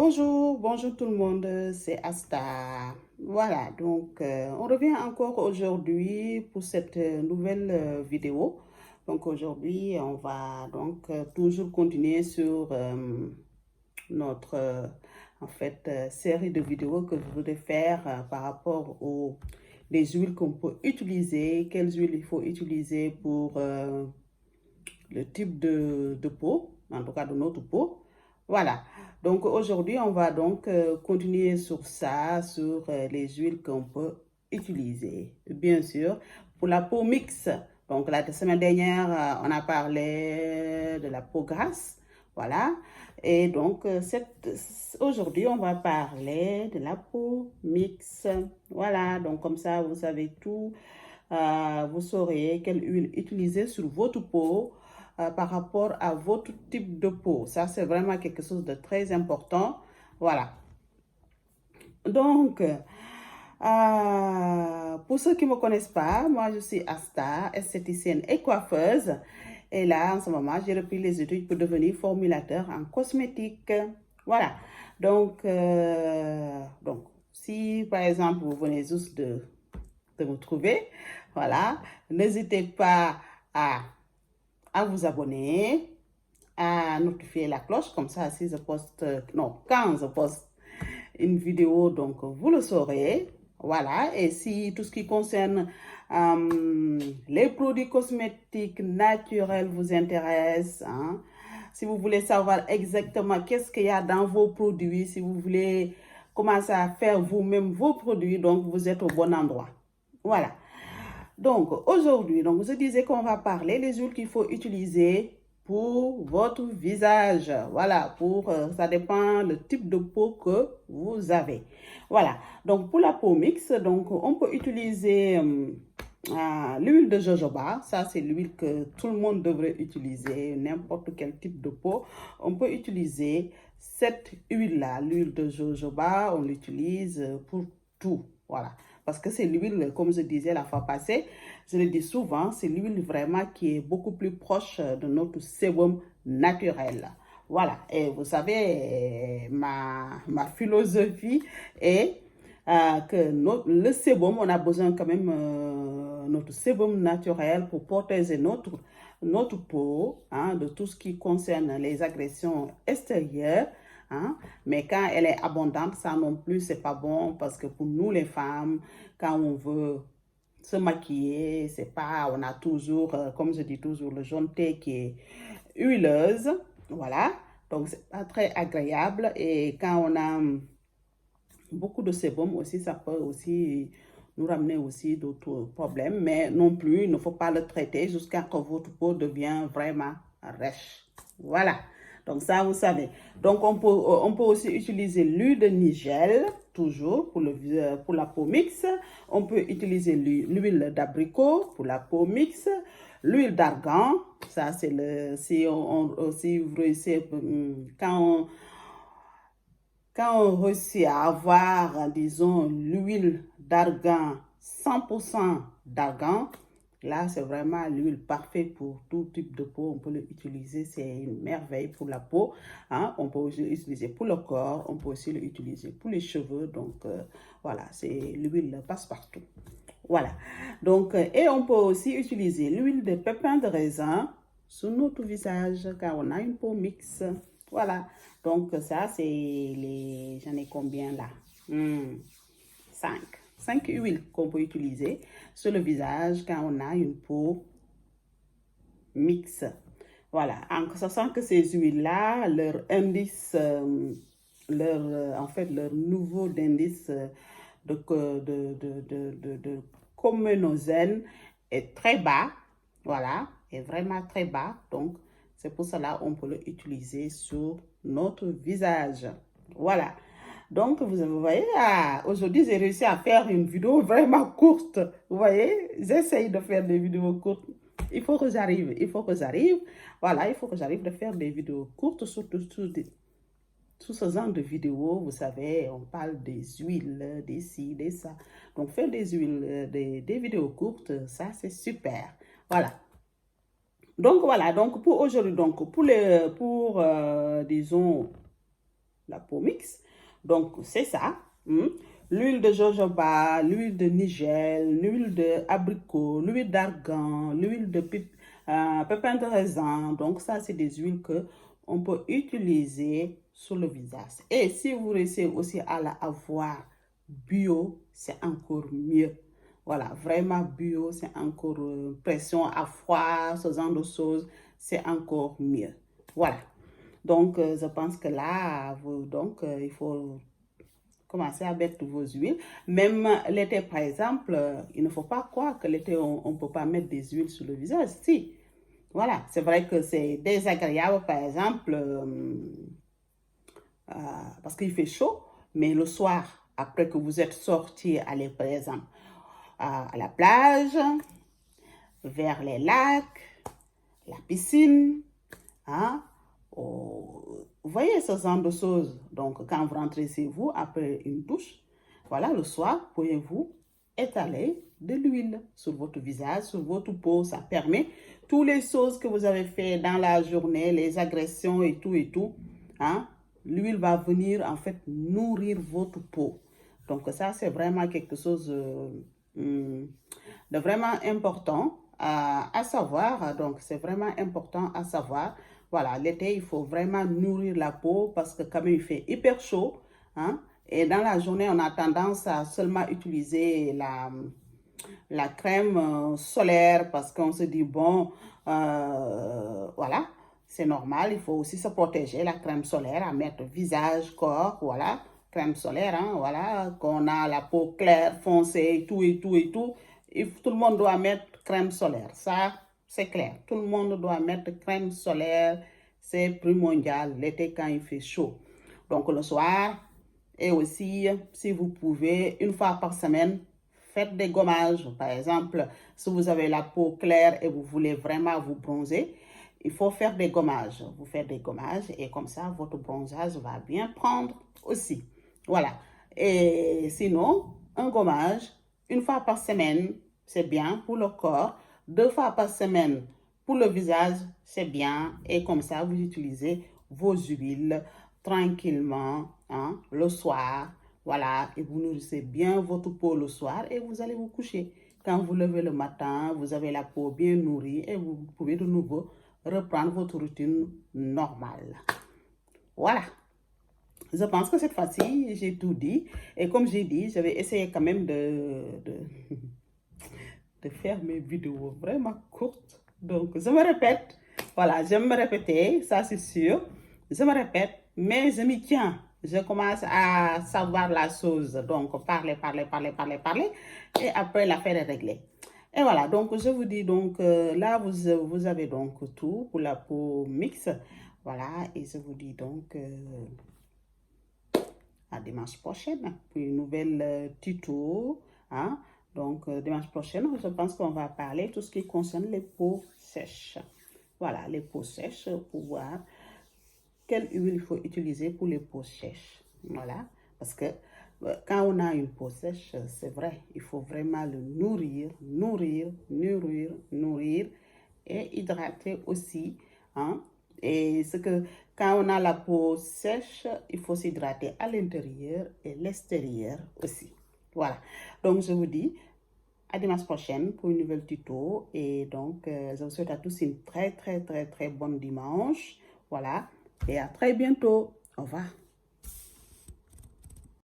Bonjour, bonjour tout le monde, c'est Asta. Voilà, donc on revient encore aujourd'hui pour cette nouvelle vidéo. Donc aujourd'hui, on va donc toujours continuer sur notre série de vidéos que je voudrais faire par rapport aux des huiles qu'on peut utiliser, quelles huiles il faut utiliser pour le type de peau, en tout cas de notre peau. Voilà. Donc aujourd'hui, on va donc continuer sur ça, sur les huiles qu'on peut utiliser. Bien sûr, pour la peau mixte. Donc la semaine dernière, on a parlé de la peau grasse. Voilà. Et donc aujourd'hui, on va parler de la peau mixte. Voilà. Donc comme ça, vous savez tout. Vous saurez quelle huile utiliser sur votre peau par rapport à votre type de peau. Ça, c'est vraiment quelque chose de très important. Voilà. Donc, pour ceux qui ne me connaissent pas, moi, je suis Asta, esthéticienne et coiffeuse. Et là, en ce moment, j'ai repris les études pour devenir formulateur en cosmétique. Voilà. Donc, si par exemple, vous venez juste de me trouver, voilà, n'hésitez pas à vous abonner, à notifier la cloche, comme ça, si je poste, non, quand je poste une vidéo, donc vous le saurez. Voilà, et si tout ce qui concerne les produits cosmétiques naturels vous intéresse, hein, si vous voulez savoir exactement qu'est-ce qu'il y a dans vos produits, si vous voulez commencer à faire vous-même vos produits, donc vous êtes au bon endroit. Voilà. Donc, aujourd'hui, donc, je disais qu'on va parler des huiles qu'il faut utiliser pour votre visage. Voilà, ça dépend le type de peau que vous avez. Voilà, donc pour la peau mixte, donc, on peut utiliser l'huile de jojoba. Ça, c'est l'huile que tout le monde devrait utiliser, n'importe quel type de peau. On peut utiliser cette huile-là, l'huile de jojoba, on l'utilise pour tout. Voilà. Parce que c'est l'huile, comme je disais la fois passée, je le dis souvent, c'est l'huile vraiment qui est beaucoup plus proche de notre sébum naturel. Voilà, et vous savez, ma philosophie est que le sébum, on a besoin quand même notre sébum naturel pour protéger notre peau de tout ce qui concerne les agressions extérieures. Hein? Mais quand elle est abondante, ça non plus, c'est pas bon parce que pour nous les femmes, quand on veut se maquiller, c'est pas, on a toujours, comme je dis toujours, le jaune thé qui est huileuse. Voilà. Donc, c'est pas très agréable. Et quand on a beaucoup de sébum aussi, ça peut aussi nous ramener aussi d'autres problèmes. Mais non plus, il ne faut pas le traiter jusqu'à ce que votre peau devienne vraiment rêche. Voilà. Donc ça, vous savez. Donc on peut aussi utiliser l'huile de nigel, toujours pour la peau mixte. On peut utiliser l'huile d'abricot pour la peau mixte. L'huile d'argan, ça c'est si vous réussissez, quand on réussit à avoir, disons, l'huile d'argan, 100% d'argan, là, c'est vraiment l'huile parfaite pour tout type de peau. On peut l'utiliser, c'est une merveille pour la peau. Hein? On peut aussi l'utiliser pour le corps, on peut aussi l'utiliser pour les cheveux. Donc, voilà, c'est l'huile passe-partout. Voilà. Donc, et on peut aussi utiliser l'huile de pépins de raisin sur notre visage car on a une peau mixte. Voilà. Donc, ça, c'est les... J'en ai combien là? 5. 5 huiles qu'on peut utiliser sur le visage quand on a une peau mixte. Voilà. En sachant que ces huiles-là, leur indice, leur niveau d'indice de communosène est très bas. Voilà. Est vraiment très bas. Donc, c'est pour cela qu'on peut l'utiliser sur notre visage. Voilà. Donc, vous voyez, aujourd'hui, j'ai réussi à faire une vidéo vraiment courte. Vous voyez, j'essaye de faire des vidéos courtes. Il faut que j'arrive. Voilà, il faut que j'arrive de faire des vidéos courtes, surtout sous ce genre de vidéos. Vous savez, on parle des huiles, des ci, des ça. Donc, faire des huiles, des vidéos courtes, ça, c'est super. Voilà. Donc, voilà. Donc, pour aujourd'hui, disons, la peau mixte. Donc, c'est ça. L'huile de jojoba, l'huile de nigel, l'huile d'abricot, l'huile d'argan, l'huile de pépins de raisin. Donc, ça, c'est des huiles que on peut utiliser sur le visage. Et si vous réussissez aussi à la avoir bio, c'est encore mieux. Voilà, vraiment bio, c'est encore pression à froid, ce genre de choses, c'est encore mieux. Voilà. Donc, je pense que là, il faut commencer à mettre vos huiles. Même l'été, par exemple, il ne faut pas croire que l'été, on ne peut pas mettre des huiles sur le visage. Si, voilà, c'est vrai que c'est désagréable, par exemple, parce qu'il fait chaud, mais le soir, après que vous êtes sorti, aller, par exemple, à la plage, vers les lacs, la piscine, hein, vous voyez ce genre de choses. Donc, quand vous rentrez chez vous, après une douche, voilà, le soir, pouvez-vous étaler de l'huile sur votre visage, sur votre peau. Ça permet toutes les choses que vous avez fait dans la journée, les agressions et tout, hein, l'huile va venir en fait nourrir votre peau. Donc, ça, c'est vraiment quelque chose de vraiment important à savoir. Donc, c'est vraiment important à savoir. Voilà, l'été, il faut vraiment nourrir la peau parce que quand même, il fait hyper chaud. Hein, et dans la journée, on a tendance à seulement utiliser la crème solaire parce qu'on se dit, bon, voilà, c'est normal. Il faut aussi se protéger, la crème solaire, à mettre visage, corps, voilà. Crème solaire, hein, voilà, qu'on a la peau claire, foncée, tout. Tout le monde doit mettre crème solaire. Ça, c'est clair. Tout le monde doit mettre crème solaire. C'est primordial l'été quand il fait chaud. Donc, le soir, et aussi, si vous pouvez, une fois par semaine, faites des gommages. Par exemple, si vous avez la peau claire et vous voulez vraiment vous bronzer, il faut faire des gommages. Vous faites des gommages et comme ça, votre bronzage va bien prendre aussi. Voilà. Et sinon, un gommage, une fois par semaine, c'est bien pour le corps. 2 fois par semaine pour le visage, c'est bien. Et comme ça, vous utilisez vos huiles tranquillement, hein, le soir. Voilà, et vous nourrissez bien votre peau le soir et vous allez vous coucher. Quand vous levez le matin, vous avez la peau bien nourrie et vous pouvez de nouveau reprendre votre routine normale. Voilà. Je pense que cette fois-ci, j'ai tout dit. Et comme j'ai dit, je vais essayer quand même de faire mes vidéos vraiment courtes. Donc, je me répète. Voilà, j'aime me répéter, ça c'est sûr. Je me répète, mais je m'y tiens. Je commence à savoir la chose. Donc, parler. Et après, l'affaire est réglée. Et voilà, donc je vous dis, donc là, vous avez donc tout pour la peau mixte. Voilà, et je vous dis donc à dimanche prochaine pour une nouvelle tuto. Hein? Donc, dimanche prochain, je pense qu'on va parler tout ce qui concerne les peaux sèches. Voilà, les peaux sèches pour voir quelle huile il faut utiliser pour les peaux sèches. Voilà, parce que quand on a une peau sèche, c'est vrai, il faut vraiment le nourrir et hydrater aussi. Hein? Et ce que quand on a la peau sèche, il faut s'hydrater à l'intérieur et l'extérieur aussi. Voilà, donc je vous dis à dimanche prochaine pour une nouvelle tuto. Et donc, je vous souhaite à tous une très bonne dimanche. Voilà, et à très bientôt. Au revoir.